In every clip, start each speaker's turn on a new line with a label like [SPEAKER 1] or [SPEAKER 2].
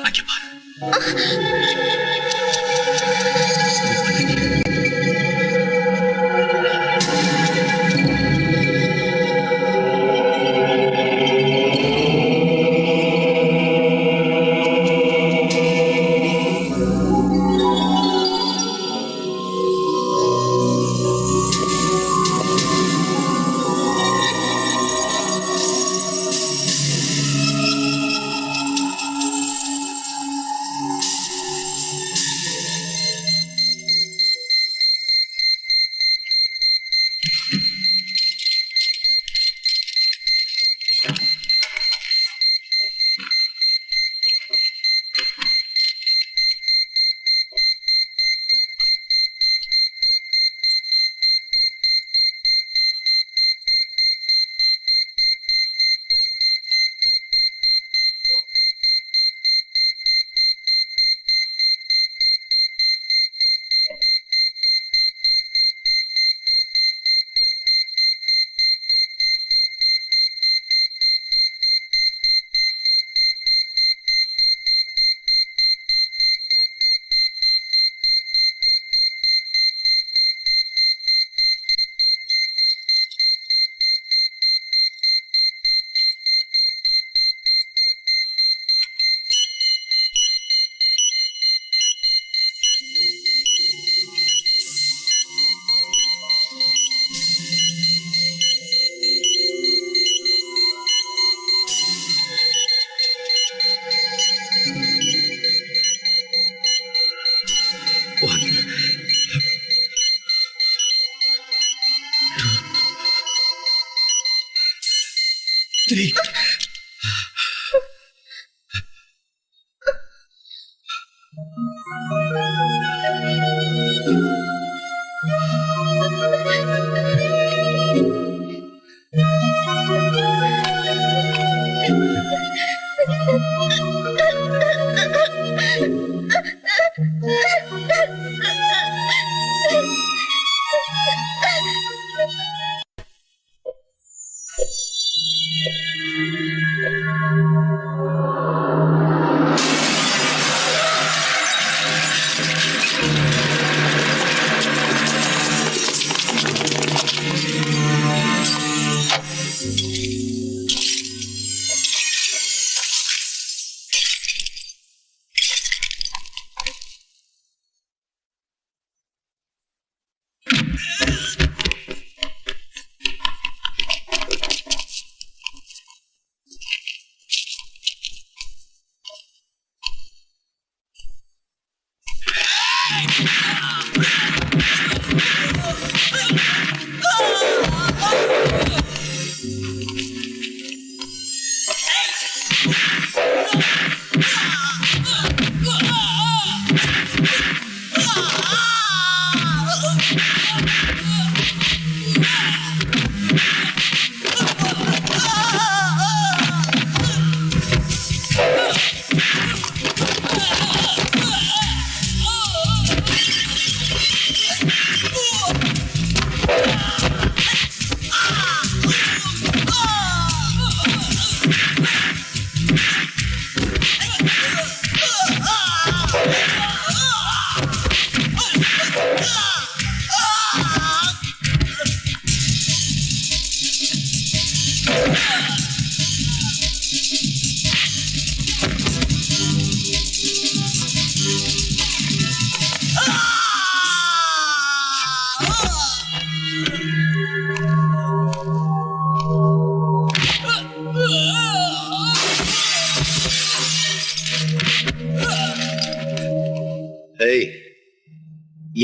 [SPEAKER 1] அங்கே பாரு.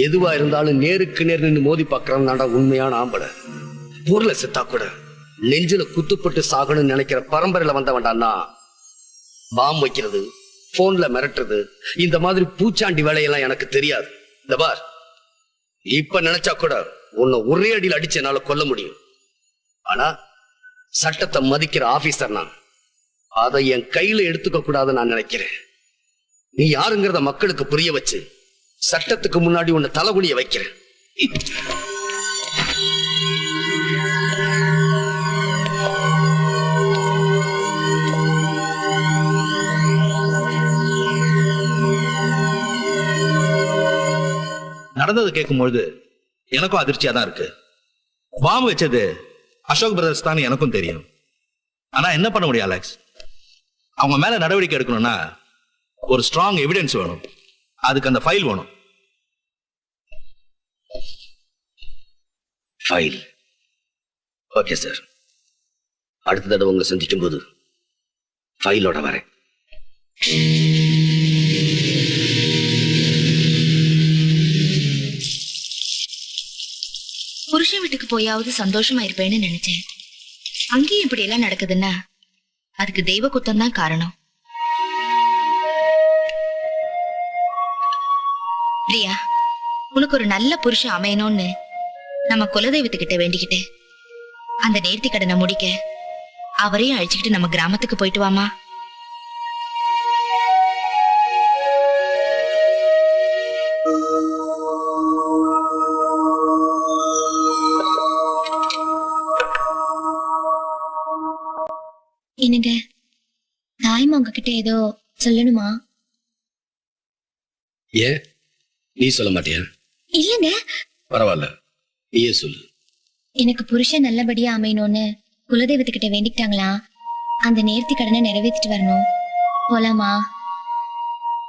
[SPEAKER 2] எதுவா இருந்தாலும் நேருக்கு நேர் நின்று மோதி பாக்குறான்டா உண்மையான ஆம்பளை. பொருளை செத்தா கூட நெஞ்சில குத்துப்பட்டு சாகணும்னு நினைக்கிற பரம்பரையில வந்தவன்டான்னா பாம் வைக்கிறது, போன்ல மிரட்டுறது, இந்த மாதிரி பூச்சாண்டி வேலையெல்லாம் எனக்கு தெரியாது. இந்த பார், இப்ப நினைச்சா கூட உன்னை ஒரே அடியில் அடிச்சு என்னால கொல்ல முடியும். ஆனா சட்டத்தை மதிக்கிற ஆபீசர் நான், அதை என் கையில எடுத்துக்க கூடாதுன்னு நான் நினைக்கிறேன். நீ யாருங்கிறத மக்களுக்கு புரிய வச்சு சட்டத்துக்கு முன்னாடி உன்னை தலைகுனிய வைக்கிறேன்.
[SPEAKER 1] நடந்தது கேட்கும்பொழுது எனக்கும் அதிர்ச்சியா தான் இருக்கு. பாம்பு வச்சது அசோக் பிரதர்ஸ் தான் எனக்கும் தெரியும். ஆனா என்ன பண்ண முடியும் அலெக்ஸ்? அவங்க மேல நடவடிக்கை எடுக்கணும்னா ஒரு ஸ்ட்ராங் எவிடன்ஸ் வேணும். அதுக்கு அந்த ஃபைல் வேணும்.
[SPEAKER 2] ஃபைல். ஓகே சார், அடுத்த தடவை உங்களை சந்திக்கும் போது ஃபைலோட வரேன்.
[SPEAKER 3] புருஷன் வீட்டுக்கு போயாவது சந்தோஷமா இருப்பேன்னு நினைச்சேன். அங்கேயும் இப்படி எல்லாம் நடக்குதுன்னா அதுக்கு தெய்வ குத்தம் தான் காரணம். பிரியா, உனக்கு ஒரு நல்ல புருஷன் அமையணும்னு நம்ம குலதெய்வத்துக்கிட்ட வேண்டிக்கிட்டு அந்த நேர்த்தி கடனை முடிக்க அவரையும் அழைச்சுக்கிட்டு நம்ம கிராமத்துக்கு போயிட்டு வாமா.
[SPEAKER 4] என்னங்க, தாய்மா உங்ககிட்ட ஏதோ சொல்லணுமா?
[SPEAKER 2] ஏன் நீ சொல்ல மாட்டியா?
[SPEAKER 4] இல்லங்க,
[SPEAKER 2] பரவாயில்ல, நீயே சொல்லு.
[SPEAKER 4] எனக்கு புருஷன் நல்லபடியா அமையணும்னு குலதெய்வத்துக்கிட்ட வேண்டிக்கிட்டாங்களா? அந்த நேர்த்தி கடனை நிறைவேற்றிட்டு வரணும். போலாமா?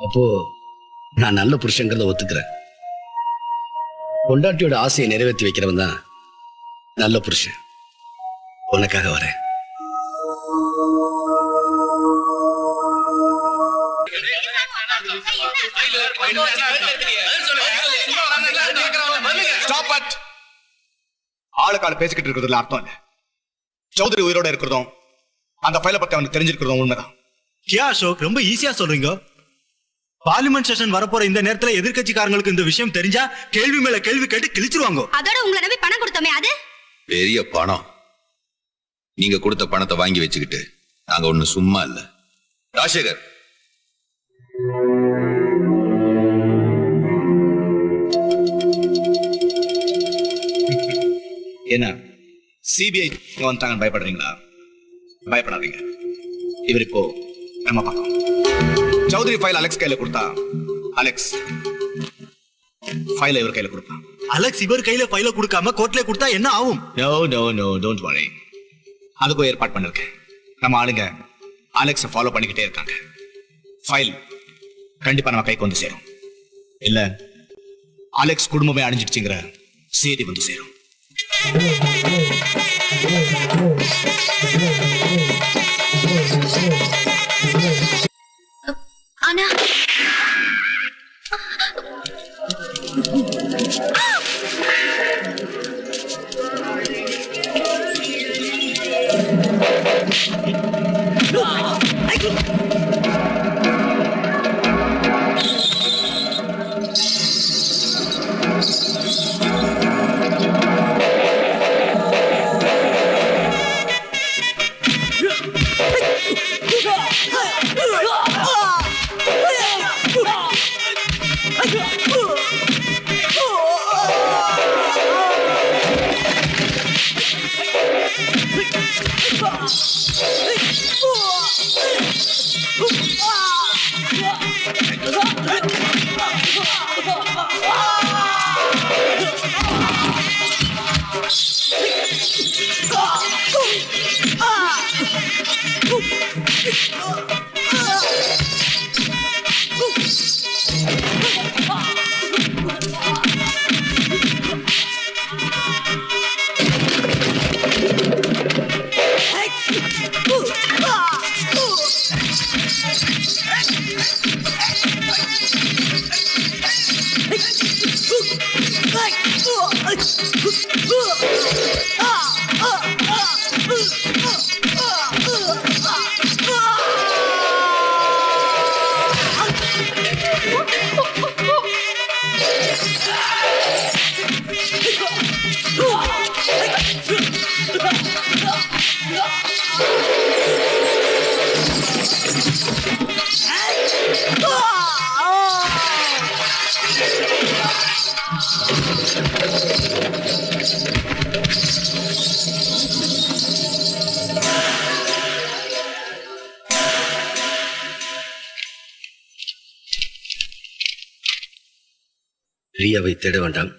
[SPEAKER 2] அப்போ நான் நல்ல புருஷங்கிறத ஒத்துக்கிறேன். பொண்டாட்டியோட ஆசையை நிறைவேற்றி வைக்கிறவன் தான் நல்ல புருஷன். உனக்காக வரேன்.
[SPEAKER 5] ஆளுக்கால பேசிக்கிட்டு இருக்கிறதுல அர்த்தம் இல்ல. சௌத்ரி உயிரோட இருக்கிறதும் அந்த ஃபைலை பத்தி அவனுக்கு தெரிஞ்சிருக்கிறதும் உண்மைதான்.
[SPEAKER 6] கியா அசோக், ரொம்ப ஈஸியா சொல்றீங்க. பார்லிமெண்ட் செஷன் வரப்போற இந்த நேரத்துல எதிர்கட்சிக்காரங்களுக்கு இந்த விஷயம் தெரிஞ்சா கேள்வி மேல கேள்வி கேட்டு கிழிச்சிருவாங்க.
[SPEAKER 4] அதோட உங்களை நம்பி பணம் கொடுத்தோமே, அது
[SPEAKER 7] பெரிய பணம். நீங்க கொடுத்த பணத்தை வாங்கி வச்சுக்கிட்டு நாங்க ஒண்ணு சும்மா இல்ல. ராஜசேகர்,
[SPEAKER 5] என்ன சிபிஐ வந்தாங்கன்னு பயப்படுறீங்களா? பயப்படாதீங்க. இவர் இப்போ நம்ம பக்கம். சௌத்ரி ஃபைல் அலெக்ஸ் கையில கொடுத்தா அலெக்ஸ் ஃபைலை இவர் கையில கொடுப்பான்.
[SPEAKER 6] அலெக்ஸ் இவர் கையில ஃபைல கொடுக்காம கோர்ட்ல கொடுத்தா என்ன ஆகும்?
[SPEAKER 5] No no no, don't worry. அதுக்கும் ஏற்பாடு பண்ணிருக்கேன். நம்ம ஆளுங்க அலெக்ஸை ஃபாலோ பண்ணிக்கிட்டே இருக்காங்க. ஃபைல் கண்டிப்பா நம்ம கைக்கு வந்து சேரும். இல்ல அலெக்ஸ் குடும்பமே அழிஞ்சிடுச்சுங்கிற செய்தி வந்து சேரும்.
[SPEAKER 4] ஆனா
[SPEAKER 2] பிரியாவை தேட வேண்டாம்.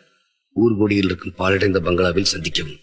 [SPEAKER 2] ஊர்கோடியில் இருக்கும் பாலடைந்த பங்களாவில் சந்திக்கவும்.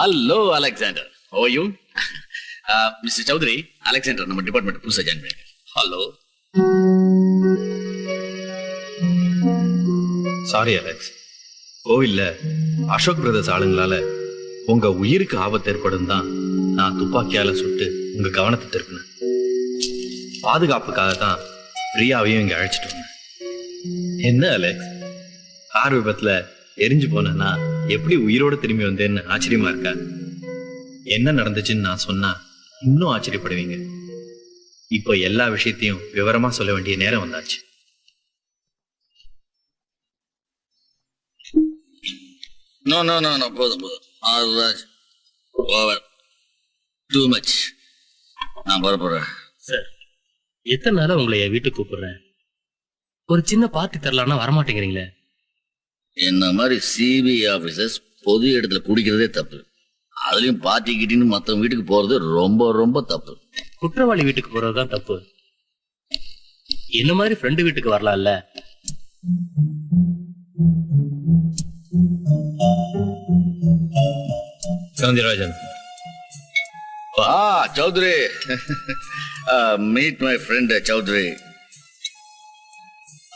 [SPEAKER 8] Hello Alexander, how are you? Mister Chowdhury, Alexander நம்ம டிபார்ட்மெண்ட் புதுசா ஜாயின் பண்ணிருக்கேன். ஹலோ.
[SPEAKER 1] சாரி அலெக்ஸ், கோவில்ல அசோக் பிரதர்ஸ் ஆளுங்களால உங்க உயிருக்கு ஆபத்து ஏற்படும் தான் நான் துப்பாக்கியால சுட்டு உங்க கவனத்தை திருப்பினேன். பாதுகாப்புக்காக தான் பிரியாவையும் இங்க அழைச்சிட்டு வந்தேன். என்ன அலெக்ஸ், கார் விபத்துல எரிஞ்சு போனா எப்படி உயிரோட திரும்பி வந்தேன்னு ஆச்சரியமா இருக்கா? என்ன நடந்துச்சுன்னு நான் சொன்னா இன்னும் ஆச்சரியப்படுவீங்க. இப்போ எல்லா விஷயத்தையும் விவரமா சொல்ல வேண்டிய நேரம் வந்தாச்சு.
[SPEAKER 8] நோ போதும் ஆல்ராஜ், ஓவர், டூ மச். நான் போறேன்
[SPEAKER 9] சார். எத்தனை நாளா உங்களை என் வீட்டுக்கு கூப்பிடுறேன், ஒரு சின்ன பார்ட்டி தரலான்னா வரமாட்டேங்கிறீங்களே.
[SPEAKER 8] என்ன மாதிரி சிபிஐ ஆபீசர்ஸ் பொது இடத்துல குடிக்கிறதே தப்பு. அதுலயும் பார்ட்டி கிட்டின்னு மத்தவங்க வீட்டுக்கு போறது ரொம்ப ரொம்ப தப்பு.
[SPEAKER 9] குற்றவாளி வீட்டுக்கு போறதுதான் தப்பு. என்ன மாதிரி ஃப்ரெண்டு வீட்டுக்கு வரலாம்ல.
[SPEAKER 1] Soundararajan,
[SPEAKER 8] Chowdhury, meet my friend Chowdhury.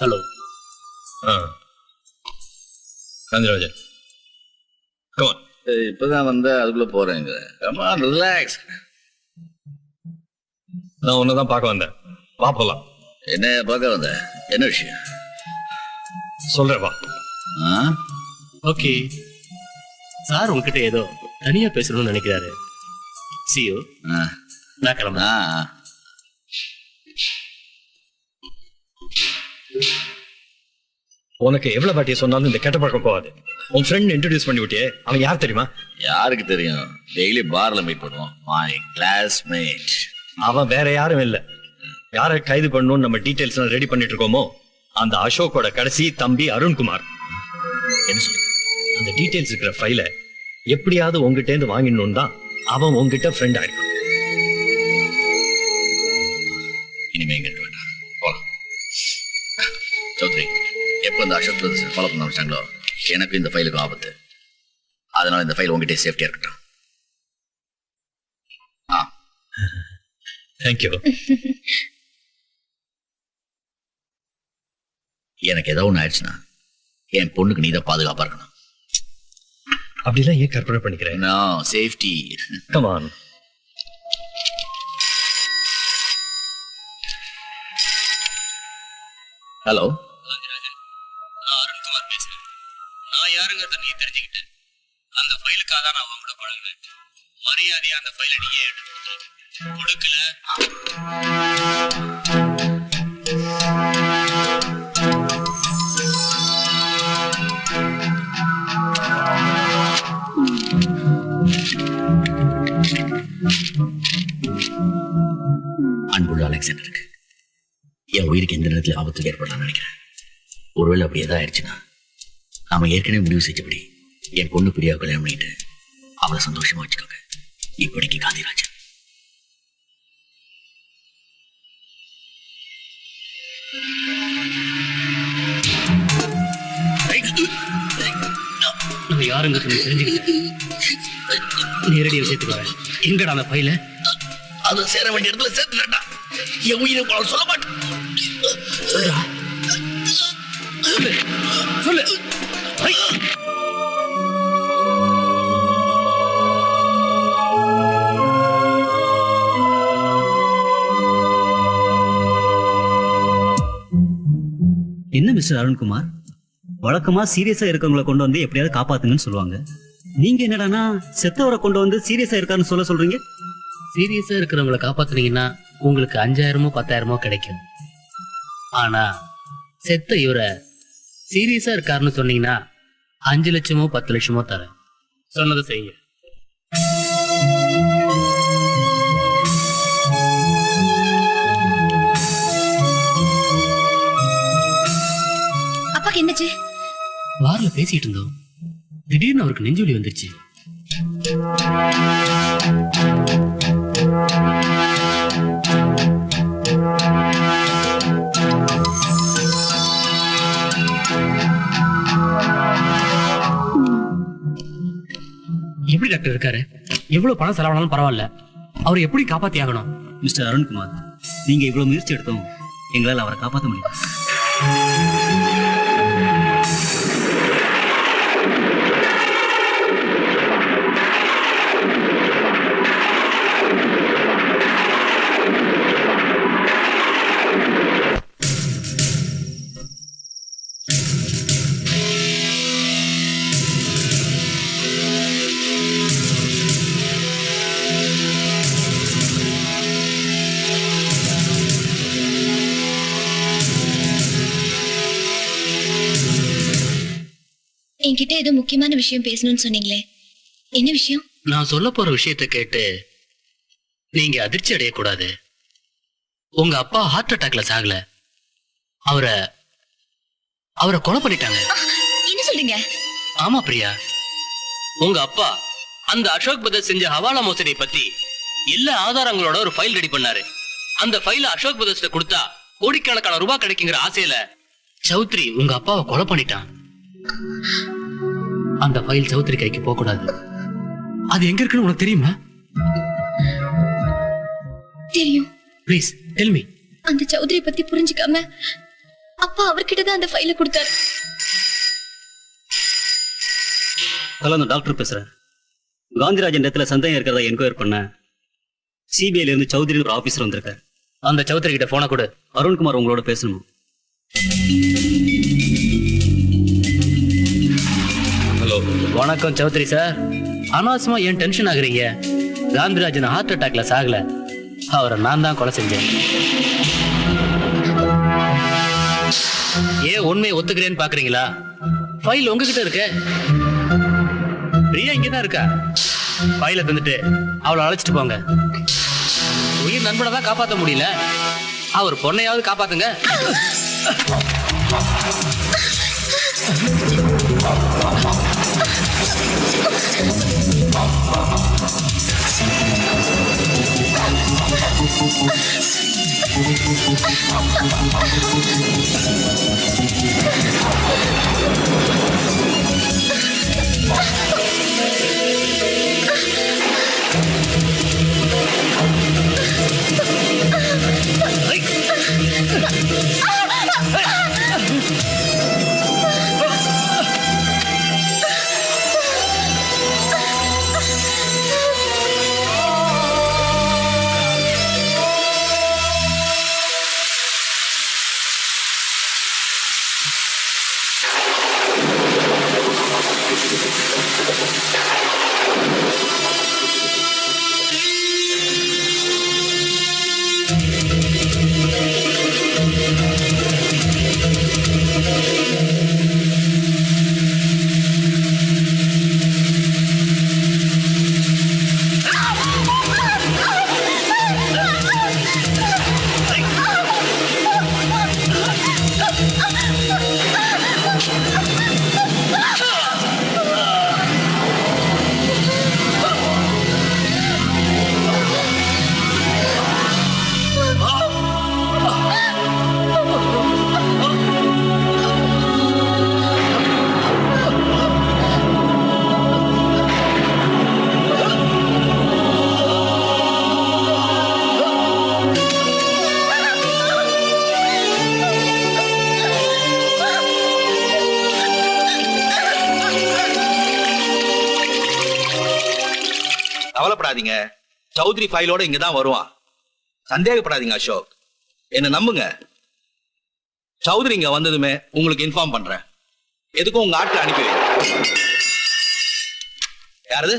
[SPEAKER 9] Hello.
[SPEAKER 1] Soundararajan, come on.
[SPEAKER 8] இப்பதான் வந்த அதுக்குள்ள போறேங்க. Come on, relax.
[SPEAKER 1] நான் உன்னதான் பார்க்க வந்தேன், வா போலாம்.
[SPEAKER 8] என்ன பார்க்க வந்த? என்ன விஷயம்
[SPEAKER 1] சொல்றேன் வா.
[SPEAKER 9] ஓகே சார், உங்ககிட்ட ஏதோ தனியா பேசணும்னு நினைக்கிறாரு. See you. நான் கிளம்புறேன்.
[SPEAKER 1] உனக்கு எவ்வளவு பாட்டியை சொன்னாலும் இந்த கெட்ட பழக்கம் போகாது. உன் ஃப்ரெண்ட் இன்ட்ரோடியூஸ் பண்ணி விட்டியே, அவன் யார் தெரியுமா?
[SPEAKER 8] யாருக்கு தெரியும்? டெய்லி பார்ல மீட் பண்ணுவோம். My classmate.
[SPEAKER 1] அவன் வேற யாரும் இல்ல. யாரை கைது பண்ணணும்னு நம்ம டீடைல்ஸ் ரெடி பண்ணிட்டு இருக்கோமோ அந்த அசோக்கோட கடைசி தம்பி அருண்குமார். என்ன சொல்ற? அந்த டீடைல்ஸ் இருக்கிற ஃபைல எப்படியாவது உங்ககிட்ட இருந்து வாங்கிடணும் தான் அவன் உங்ககிட்ட ஃப்ரெண்ட் ஆயிருக்கான்.
[SPEAKER 8] இனிமே இங்க இருக்க வேண்டாம், போலாம். சௌத்ரி, எப்போ இந்த அசோக் பிரதர்ஸ் ஃபாலோ பண்ண வச்சாங்களோ எனக்கு இந்த ஃபைலுக்கு ஆபத்து. அதனால இந்த ஃபைல் உங்ககிட்ட சேஃப்டியா இருக்கட்டும்.
[SPEAKER 1] தேங்க்யூ.
[SPEAKER 8] எனக்கு ஏதோ ஒன்று ஆயிடுச்சுன்னா என் பொண்ணுக்கு நீதான் பாதுகாப்பா இருக்கணும்.
[SPEAKER 1] அப்படிலாம் ஏன் கற்பனை பண்ணிக்கிறேன்?
[SPEAKER 8] சேஃப்டி.
[SPEAKER 1] Come on.
[SPEAKER 8] ஹலோ.
[SPEAKER 9] நான் அருண்குமார் பேசுறேன். நான் யாருங்கிறத நீ தெரிஞ்சுக்கிட்டு அந்த ஃபைலுக்காக தான் நான் உங்க கூட பழகுறேன். மரியாதையா அந்த ஃபைலை நீ ஏன் கொடுக்கல?
[SPEAKER 8] அன்புள்ள அலெக்சாண்டருக்கு என் உயிருக்கு எந்த நேரத்தில் ஆபத்து ஏற்படலாம்னு நினைக்கிறேன். ஒருவேளை அப்படி எதாவது ஆயிடுச்சுன்னா நாம ஏற்கனவே முடிவு செஞ்சபடி என் பொண்ணு பிரியா கல்யாணம் பண்ணிட்டு அவளை சந்தோஷமா வச்சுக்கோங்க. இப்படிக்கு காந்திராஜன்.
[SPEAKER 9] நம்ம யாருங்கிறது நீ தெரிஞ்சுக்கிட்டு நேரடி விஷயத்துக்கு வரேன். எங்கடா அந்த ஃபைல?
[SPEAKER 8] அது சேர வேண்டிய இடத்துல சேர்த்துட்டா என் உயிரை சொல்ல மாட்டேன்.
[SPEAKER 9] சொல்லு.
[SPEAKER 10] மிஸ்டர் அருண்குமார், வழக்கமா சீரியஸா இருக்கவங்களை கொண்டு வந்து எப்படியாவது காப்பாத்துங்கன்னு சொல்லுவாங்க. நீங்க என்னடானா செத்தவரை கொண்டு வந்து சீரியஸா இருக்காருன்னு சொல்றீங்க?
[SPEAKER 9] சீரியஸா இருக்கிறவங்களை காப்பாத்துனீங்கன்னா உங்களுக்கு 5000மோ 10,000மோ கிடைக்கும். ஆனா செத்த இவரை சீரியஸா இருக்காருன்னு சொன்னீங்கன்னா 5 லட்சமோ 10 லட்சமோ தரேன். சொன்னதை செய்யுங்க.
[SPEAKER 4] அப்பாக்கு என்னாச்சு?
[SPEAKER 9] வார்ல பேசிட்டு இருந்தோம், திடீர்னு அவருக்கு நெஞ்சுவலி வந்துருச்சு. எப்படி டாக்டர் இருக்காரு? எவ்வளவு பணம் செலவானாலும் பரவாயில்ல, அவரை எப்படி காப்பாத்தி ஆகணும்?
[SPEAKER 10] மிஸ்டர் அருண்குமார், நீங்க இவ்வளவு முயற்சி எடுத்தோம் எங்களால் அவரை காப்பாற்ற முடியும்.
[SPEAKER 4] என்கிட்ட ஏதோ முக்கியமான விஷயம் பேசணும்னு சொன்னீங்களே, என்ன விஷயம்?
[SPEAKER 9] நான் சொல்ல போற விஷயத்தை கேட்டு நீங்க அதிர்ச்சி அடையக்கூடாது. உங்க அப்பா ஹார்ட் அட்டாக்ல சாகல, அவரை கொலை பண்ணிட்டாங்க.
[SPEAKER 4] என்ன சொல்றீங்க?
[SPEAKER 9] ஆமா பிரியா, உங்க அப்பா அந்த அசோக் பிரதர்ஸ் செஞ்ச ஹவாலா மோசடியை பத்தி எல்லா ஆதாரங்களோட ஒரு ஃபைல் ரெடி பண்ணாரு. அந்த ஃபைல அசோக் பிரதர்ஸ்ல கொடுத்தா கோடிக்கணக்கான ரூபாய் கிடைக்குங்கிற ஆசையில சௌத்ரி உங்க அப்பாவை கொலை பண்ணிட்டான். அந்த ஃபைல் சௌத்ரி கைக்கு போக கூடாது. அது எங்க இருக்குன்னு உனக்கு தெரியுமா?
[SPEAKER 4] தெரியும்.
[SPEAKER 9] Please tell me.
[SPEAKER 4] அந்த சௌத்ரி பத்தி புரிஞ்சுக்காம அப்பா அவர்கிட்ட தான் அந்த ஃபைலை கொடுத்தாரு.
[SPEAKER 10] ஹலோ, நான் டாக்டர் பேசுறேன். காந்திராஜன் இடத்துல சந்தேகம் இருக்கிறதா என்கொயர் பண்ண சிபிஐல இருந்து சௌத்ரி ஒரு ஆபீசர் வந்திருக்காரு.
[SPEAKER 9] அந்த சௌத்ரி கிட்ட போன கொடு.
[SPEAKER 10] அருண்குமார் உங்களோட பேசணும்.
[SPEAKER 7] ஹலோ.
[SPEAKER 9] வணக்கம் சௌத்ரி சார். அனாவசியமா ஏன் டென்ஷன் ஆகுறீங்க? காந்திராஜன் ஹார்ட் அட்டாக்ல சாகல, அவரை நான் தான் கொலை செஞ்சேன். ஏன் உண்மையை ஒத்துக்கிறேன்னு பாக்குறீங்களா? ஃபைல் உங்ககிட்ட இருக்கு. பிரியா இங்கதான் இருக்கா. ஃபைலை தந்துட்டு அவளை அழைச்சிட்டு போங்க. உயிர் நண்பனை தான் காப்பாற்ற முடியல, அவர் பொண்ணையாவது காப்பாத்துங்க.
[SPEAKER 1] கவலைப்படாதீங்க, சௌத்ரி ஃபைலோட இங்கதான் வருவான். சந்தேகப்படாதீங்க அசோக், என்ன நம்புங்க. சௌத்ரி இங்க வந்ததுமே உங்களுக்கு இன்ஃபார்ம் பண்றேன். எதுக்கும் உங்க ஆட்களை அனுப்பி வைங்க. யாரது?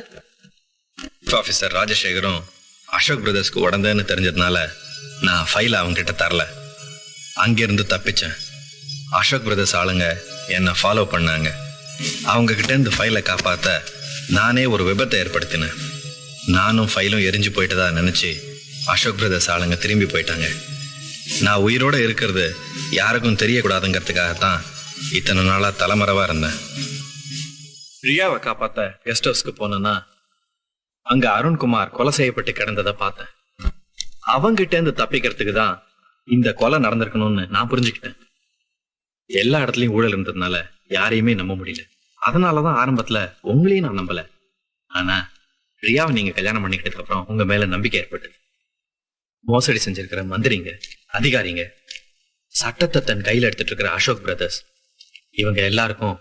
[SPEAKER 7] ஆபீசர் ராஜசேகரும் அசோக் பிரதர்ஸ்க்கு உடந்தேன்னு தெரிஞ்சதுனால நான் ஃபைலை அவங்க கிட்ட தரல. அங்கிருந்து தப்பிச்சேன். அசோக் பிரதர்ஸ் ஆளுங்க என்னை ஃபாலோ பண்ணாங்க. அவங்க கிட்ட இருந்து ஃபைலை காப்பாத்த நானே ஒரு விபத்தை ஏற்படுத்தினேன். நானும் ஃபைலும் எரிஞ்சு போயிட்டதா நினைச்சு அசோக் பிரதர்ஸ் ஆளுங்க திரும்பி போயிட்டாங்க. நான் உயிரோட இருக்கிறது யாருக்கும் தெரியக்கூடாதுங்கிறதுக்காகத்தான் இத்தனை நாளா தலைமறைவா இருந்தேன். ரியாவை காப்பாத்த கெஸ்ட் ஹவுஸ்க்கு போனேன்னா அங்க அருண்குமார் கொலை செய்யப்பட்டு கிடந்ததை பார்த்தேன். அவங்கிட்ட இருந்து தப்பிக்கிறதுக்கு தான் இந்த கொலை நடந்திருக்கணும்னு நான் புரிஞ்சுக்கிட்டேன். எல்லா இடத்துலயும் ஊழல் இருந்ததுனால யாரையுமே நம்ப முடியல. அதனாலதான் ஆரம்பத்துல உங்களையும் நான் நம்பல. ஆனா ரியாவை நீங்க கல்யாணம் பண்ணிக்கிட்டதுக்கு அப்புறம் உங்க மேல நம்பிக்கை ஏற்பட்டது. மோசடி செஞ்சிருக்கிற மந்திரிங்க, அதிகாரிங்க, சட்டத்தை தன் கையில எடுத்துட்டு இருக்கிற அசோக் பிரதர்ஸ், இவங்க எல்லாருக்கும்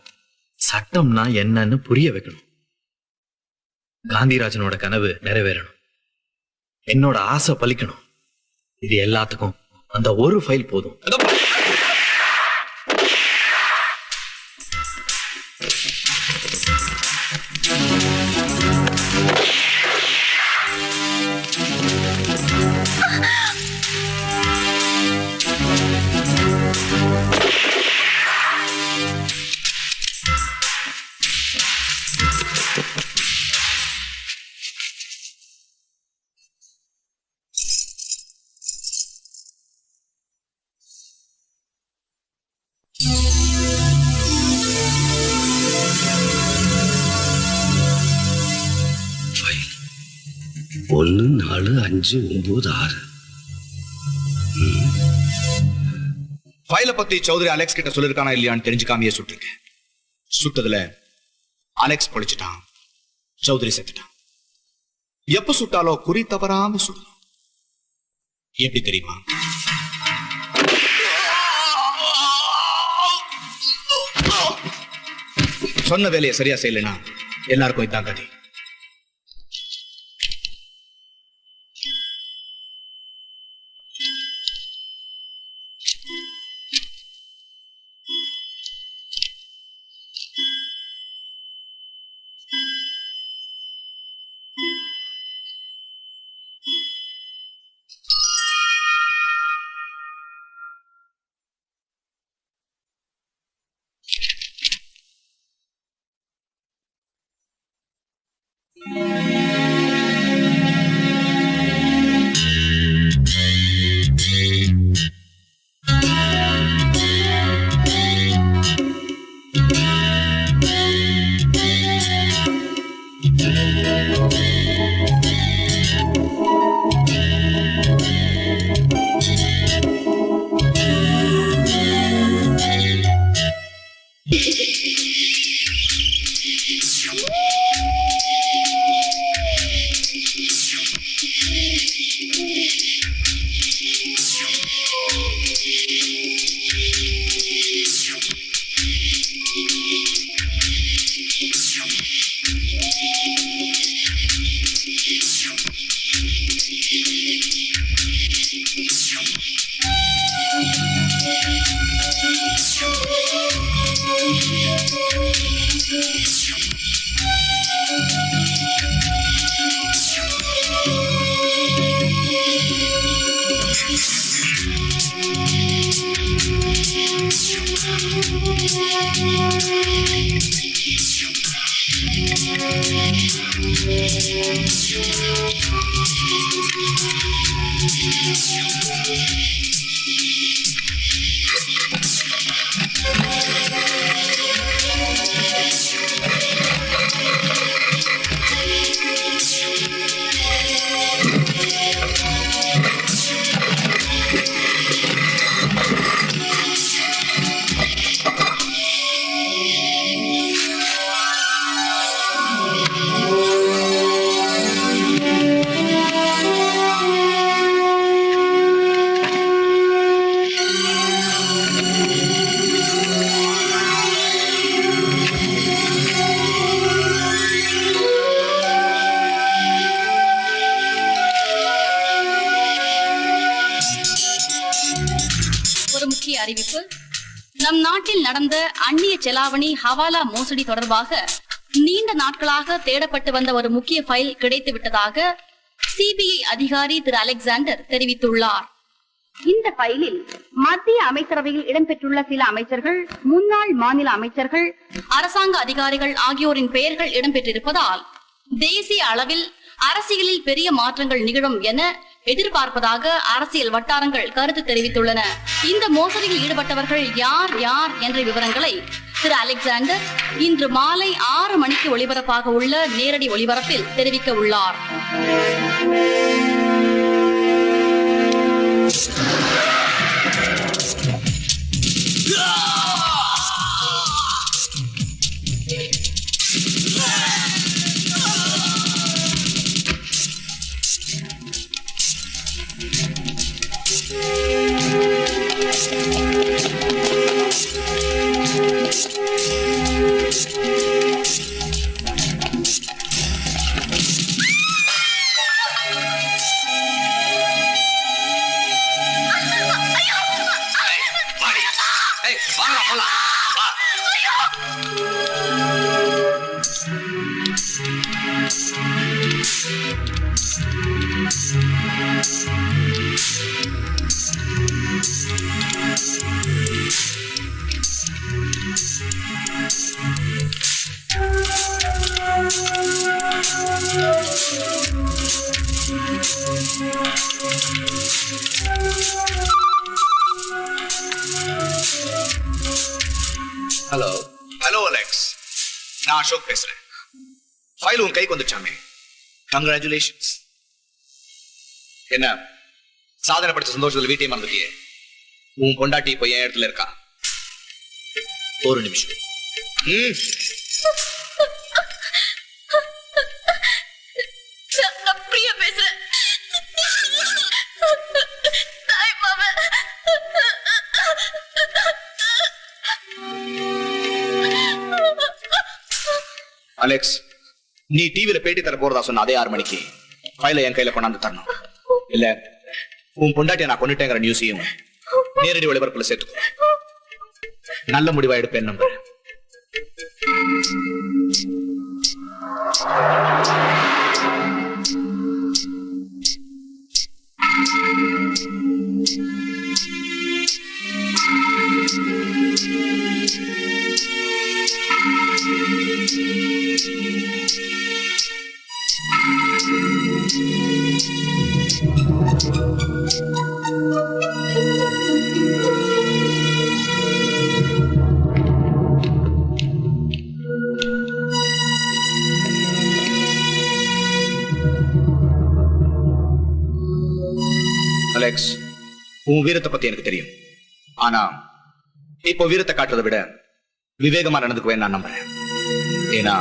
[SPEAKER 7] சட்டம்னா என்னன்னு புரிய வைக்கணும். காந்திராஜனோட கனவு நிறைவேறணும். என்னோட ஆசை பலிக்கணும். இது எல்லாத்துக்கும் அந்த ஒரு ஃபைல் போதும்.
[SPEAKER 2] ஃபைல் 1 4 5 9 6.
[SPEAKER 5] ஃபைலை பத்தி சௌத்ரி அலெக்ஸ் கிட்ட சொல்லிருக்கானா இல்லையான்னு தெரிஞ்சுக்காமையே சுட்டிருக்கேன். சுட்டதுல அலெக்ஸ் பொழிச்சிட்டான், சௌத்ரி செத்துட்டான். எப்ப சுட்டாலோ குறி தவறாம சுடணும். எப்படி தெரியுமா? சொன்ன வேலையை சரியா செய்யலைன்னா எல்லாருக்கும் இதான் கதி.
[SPEAKER 11] ஒரு முக்கிய அறிவிப்பு. நம் நாட்டில் நடந்த அந்நிய செலாவணி ஹவாலா மோசடி தொடர்பாக நீண்ட நாட்களாக தேடப்பட்டு வந்த ஒரு முக்கிய ஃபைல் கிடைத்து விட்டதாக சிபிஐ அதிகாரி திரு அலெக்சாண்டர் தெரிவித்துள்ளார். இந்த ஃபைலில் மத்திய அமைச்சரவையில் இடம்பெற்றுள்ள சில அமைச்சர்கள், முன்னாள் மாநில அமைச்சர்கள், அரசாங்க அதிகாரிகள் ஆகியோரின் பெயர்கள் இடம்பெற்றிருப்பதால் தேசிய அளவில் அரசியலில் பெரிய மாற்றங்கள் நிகழும் என எதிர்பார்ப்பதாக அரசியல் வட்டாரங்கள் கருத்து தெரிவித்துள்ளன. இந்த மோசடியில் ஈடுபட்டவர்கள் யார் யார் என்ற விவரங்களை திரு அலெக்சாண்டர் இன்று மாலை 6 மணிக்கு ஒளிபரப்பாக உள்ள நேரடி ஒளிபரப்பில் தெரிவிக்க உள்ளார்.
[SPEAKER 2] ஹலோ
[SPEAKER 5] ஹலோ அலெக்ஸ், நான் அசோக் பேசுறேன். ஃபைல் உன் கைக்கு வந்துச்சாமே, கங்க்ராச்சுலேஷன்ஸ். என்ன சாதனை படிச்ச சந்தோஷத்துல வீட்டையும் மறந்துட்டியே? உன் பொண்டாட்டி இப்ப என் இடத்துல இருக்கா. ஒரு நிமிஷம்.
[SPEAKER 11] பிரியா பேசுறேன்.
[SPEAKER 5] அலெக்ஸ், நீ டிவில பேட்டி தர போறதா சொன்ன அதே 6 மணிக்கு ஃபைலை என் கையில கொண்டாந்து தரணும். இல்ல உன் பொண்டாட்டியை நான் கொண்டுட்டேங்கிற நியூஸையும் நேரடி ஒளிபரப்புல சேர்த்துக்கோ. நல்ல முடிவா எடுப்பேன் நம்புறேன். அலெக்ஸ், உன் வீரத்தை பத்தி எனக்கு தெரியும். ஆனா இப்போ வீரத்தை காட்டுறதை விட விவேகமா நடந்துக்குவேன் நான் நம்புறேன். ஏன்னா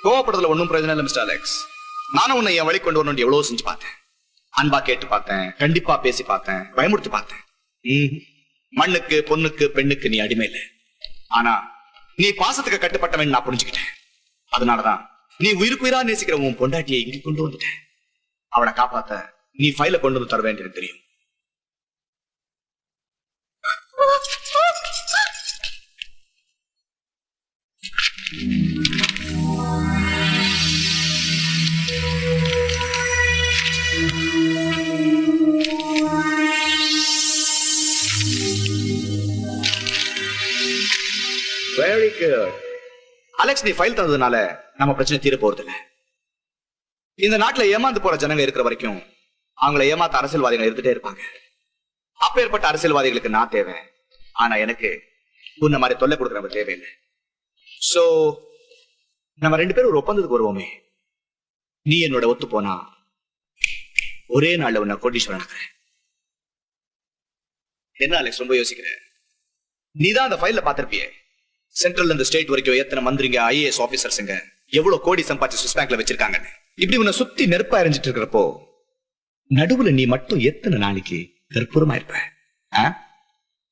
[SPEAKER 5] கோவப்படுறதுல ஒன்னும் பிரயோஜனம் இல்லை மிஸ்டர் அலெக்ஸ். நானும் உன்னை என் வழி கொண்டு வரணும் எவ்வளவு செஞ்சு பார்த்தேன். அன்பா கேட்டு பார்த்தேன், கண்டிப்பா பேசி பார்த்தேன், பயமுறுத்தி பார்த்தேன். மண்ணுக்கு, பொண்ணுக்கு, பெண்ணுக்கு நீ அடிமை இல்லை. ஆனா நீ பாசத்துக்கு கட்டுப்பட்டவன் நான் புரிஞ்சுக்கிட்டேன். அதனாலதான் நீ உயிருக்குயிரா நேசிக்கிற உன் பொண்டாட்டியை இங்க கொண்டு வந்துட்டேன். அவளை காப்பாத்த நீ ஃபைல கொண்டு வந்து தர வேண்டியது தெரியும். வெரி குட் அலெக்ஸ், நீ ஃபைல் தந்ததுனால நம்ம பிரச்சனை தீர போறதில்ல. இந்த நாட்டுல ஏமாந்து போற ஜனங்க இருக்கிற வரைக்கும் அவங்களை ஏமாத்த அரசியல்வாதிகள் இருந்துட்டே இருப்பாங்க. அப்பேற்பட்ட அரசியல்வாதிகளுக்கு நான் தேவை. ஆனா எனக்கு உன்ன மாதிரி தொல்லை கொடுக்குறவங்க தேவையில்லை. சோ நம்ம 2 பேரும் ஒரு ஒப்பந்தத்துக்கு வருவோமே. நீ என்னோட ஒத்து போனா ஒரே நாள்ல உன்னை கோடீஸ்வரன் ஆக்குறேன். என்ன அலெக்ஸ் ரொம்ப யோசிக்கிற? நீதான் அந்த ஃபைல்ல பாத்திருப்பியே. சென்ட்ரல் இருந்து ஸ்டேட் வரைக்கும் எத்தனை மந்திரிங்க, ஐஏஎஸ் ஆபீசர்ஸுங்க எவ்வளவு கோடி சம்பாதிச்சு சுவிஸ் பேங்க்ல வச்சிருக்காங்க. இப்படி உன்னை சுத்தி நெருப்பா எரிஞ்சிட்டு இருக்கிறப்போ நடுவுல நீ மட்டும் எத்தனை நாளைக்கு கற்பூரமா இருப்ப?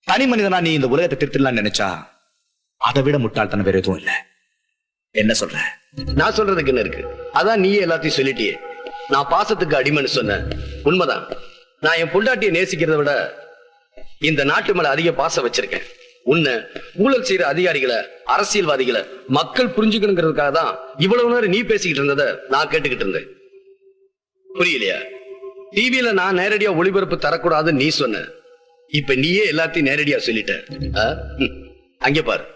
[SPEAKER 5] தனி மனிதனா நீ இந்த உலகத்தை திருத்தலாம்னு நினைச்சா அதை விட முட்டாள்தனம் வேற எதுவும் இல்லை. என்ன சொல்ற?
[SPEAKER 2] நான் சொல்றதுக்கு என்ன இருக்கு? அதான் நீயே எல்லாத்தையும் சொல்லிட்டியே. நான் பாசத்துக்கு அடிமைன்னு சொன்னேன். உண்மைதான். நான் என் பொண்டாட்டியை நேசிக்கிறத விட இந்த நாட்டு மேல அதிக பாசம் வச்சிருக்கேன். உன்னை ஊழல் செய்யற அதிகாரிகளை, அரசியல்வாதிகளை மக்கள் புரிஞ்சுக்கணுங்கிறதுக்காக தான் இவ்வளவு நேரம் நீ பேசிக்கிட்டு இருந்ததை நான் கேட்டுக்கிட்டு இருந்தேன். புரியலையா? டிவியில நான் நேரடியா ஒளிபரப்பு தரக்கூடாதுன்னு நீ சொன்ன. இப்ப நீயே எல்லாத்தையும் நேரடியா சொல்லிட்ட. அங்கே பாரு.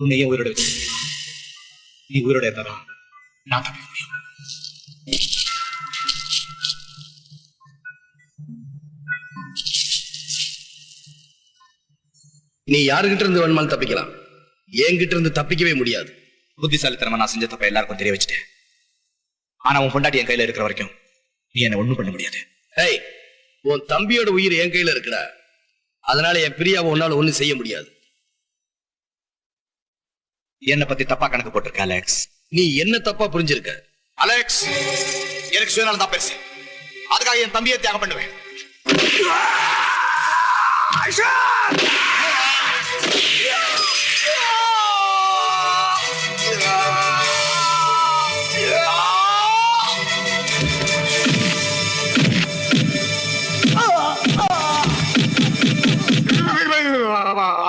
[SPEAKER 5] உன்னை ஏன் உயிரோட வச்சு நீ உயிரோட இருந்தாதான் நான் தப்பிக்க முடியும்.
[SPEAKER 2] நீ யாருகிட்ட இருந்து வேணுமாலும் தப்பிக்கலாம், என்கிட்ட இருந்து தப்பிக்கவே முடியாது.
[SPEAKER 5] புத்திசாலித்தனமா நான் செஞ்ச தப்ப எல்லாருக்கும் தெரிய வச்சுட்டேன். ஆனா உன் பொண்டாட்டி என் கையில இருக்கிற வரைக்கும் நீ என்ன ஒண்ணும் பண்ண முடியாது.
[SPEAKER 2] ஏய், உன் தம்பியோட உயிர் என் கையில இருக்குடா. அதனால என் பிரியாவை உன்னால ஒண்ணும் செய்ய முடியாது.
[SPEAKER 5] என்னை பத்தி தப்பா கணக்கு போட்டிருக்க அலெக்ஸ்.
[SPEAKER 2] நீ என்ன தப்பா புரிஞ்சிருக்க?
[SPEAKER 5] அலெக்ஸ், எனக்கு சுயநலம் தான் பெருசு. அதுக்காக என் தம்பியை தியாகம் பண்ணுவேன்.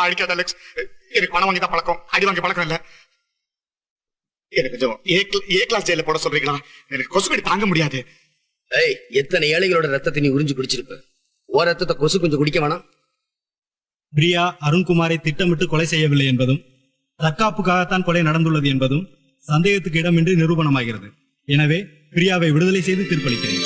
[SPEAKER 5] அடிக்காத அலெக்ஸ். எனக்கு பணம் வாங்கி தான் பழக்கம், அடி வாங்கி பழக்கம் இல்ல. எனக்கு கொஞ்சம் ஏ கிளாஸ் ஜெயில போட சொல்றீங்களா? எனக்கு கொசுக்கடி தாங்க முடியாது.
[SPEAKER 2] ஏய், எத்தனை ஏழைகளோட ரத்தத்தை நீ உறிஞ்சு குடிச்சிருப்ப. ஓ ரத்தத்தை கொசு கொஞ்சம் குடிக்க வேணாம்?
[SPEAKER 6] பிரியா அருண்குமாரை திட்டமிட்டு கொலை செய்யவில்லை என்பதும் தற்காப்புக்காகத்தான் கொலை நடந்துள்ளது என்பதும் சந்தேகத்துக்கு இடமின்றி நிரூபணமாகிறது. எனவே பிரியாவை விடுதலை செய்து தீர்ப்பளிக்கிறேன்.